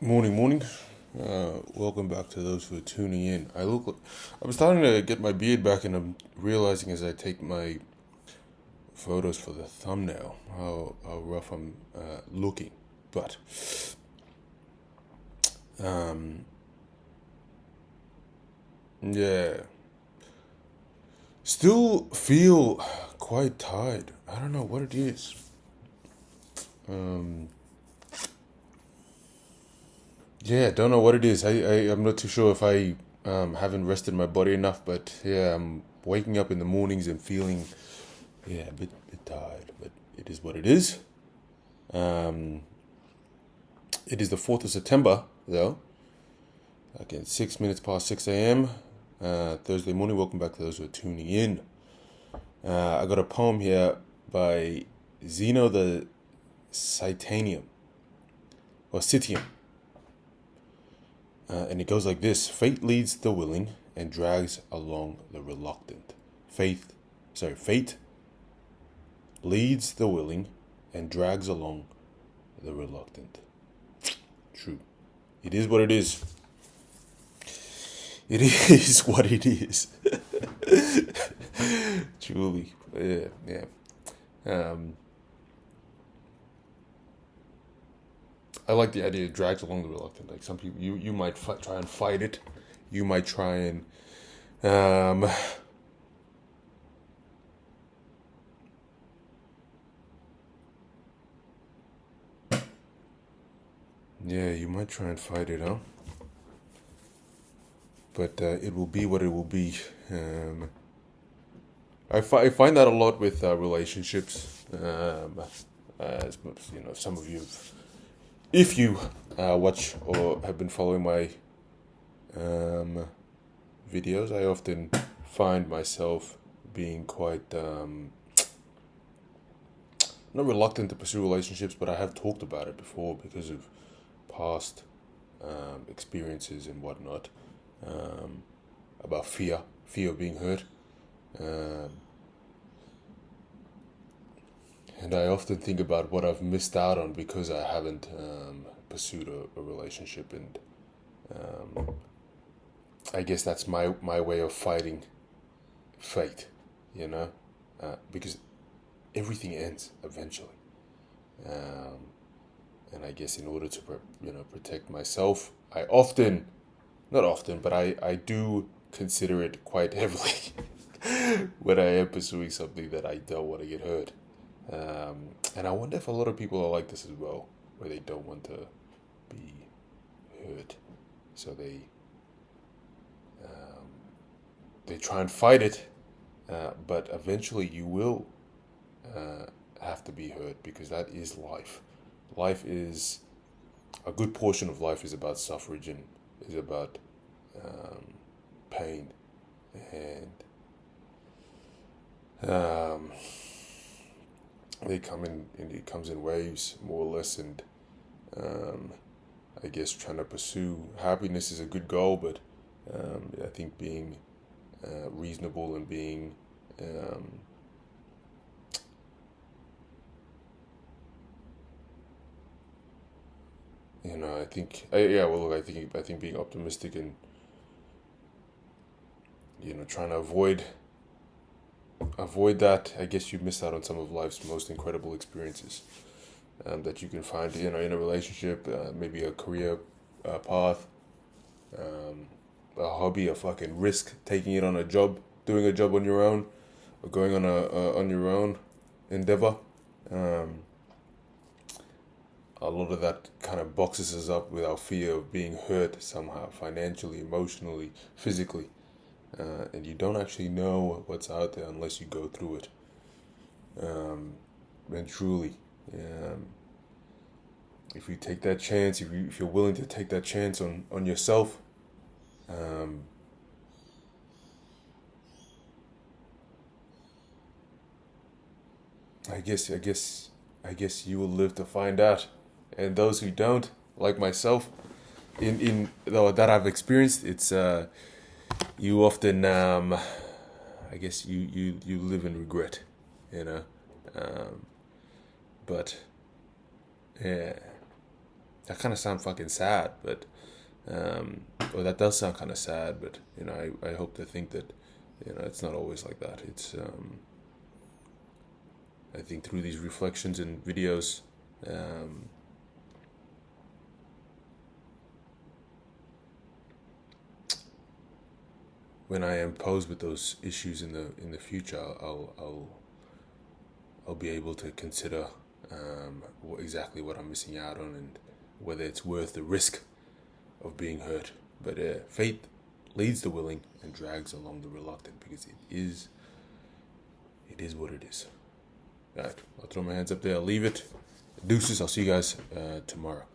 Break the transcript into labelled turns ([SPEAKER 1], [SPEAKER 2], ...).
[SPEAKER 1] Morning, morning. Welcome back to those who are tuning in. I'm starting to get my beard back, and I'm realizing as I take my photos for the thumbnail how rough I'm looking. But um, yeah, still feel quite tired. I don't know what it is. Um, yeah, don't know what it is. I'm not too sure if I haven't rested my body enough, but yeah, I'm waking up in the mornings and feeling a bit tired, but it is what it is. Um, it is the 4th of September, though. Again, 6 minutes past 6 a.m. Thursday morning. Welcome back to those who are tuning in. I got a poem here by Zeno the Citanium, or Citium. And it goes like this: Fate leads the willing and drags along the reluctant. Fate leads the willing and drags along the reluctant. True. It is what it is. It is what it is. Truly. Yeah. Um, I like the idea it drags along the reluctant. Like some people, you might try and fight it. You might try and um, yeah, you might try and fight it, huh? But it will be what it will be. I find that a lot with relationships. As some of you, if you watch or have been following my um, videos, I often find myself being quite not reluctant to pursue relationships, but I have talked about it before because of past experiences and whatnot, about fear of being hurt. Um, and I often think about what I've missed out on because I haven't pursued a relationship, and I guess that's my way of fighting fate, you know, because everything ends eventually. Um, and I guess in order to protect myself, I often, not often, but I do consider it quite heavily when I am pursuing something that I don't want to get hurt. And I wonder if a lot of people are like this as well, where they don't want to be hurt, so they try and fight it, but eventually you will uh, have to be hurt because that is life. Life is a good portion of life is about suffrage and is about um, pain, and um, it comes in waves more or less, and um, I guess trying to pursue happiness is a good goal, but I think being reasonable and being um, I think yeah, well, look, I think being optimistic and trying to avoid that, I guess you miss out on some of life's most incredible experiences that you can find, in a relationship, maybe a career path, um, a hobby, a fucking risk, taking it on a job, doing a job on your own, or going on your own endeavor. Um, a lot of that kind of boxes us up with our fear of being hurt somehow, financially, emotionally, physically, and you don't actually know what's out there unless you go through it. Um, and truly, um, if you take that chance, if you're willing to take that chance on yourself, um, I guess I guess I guess you will live to find out. And those who don't, like myself, in though that I've experienced, it's you often I guess you live in regret, you know. Um, but yeah, that kind of sound fucking sad, but or that does sound kind of sad, but I hope to think that it's not always like that. It's I think through these reflections and videos, um, when I am posed with those issues in the future, I'll be able to consider exactly what I'm missing out on and whether it's worth the risk of being hurt. But faith leads the willing and drags along the reluctant, because it is what it is. All right, I'll throw my hands up there. I'll leave it. Deuces. I'll see you guys tomorrow.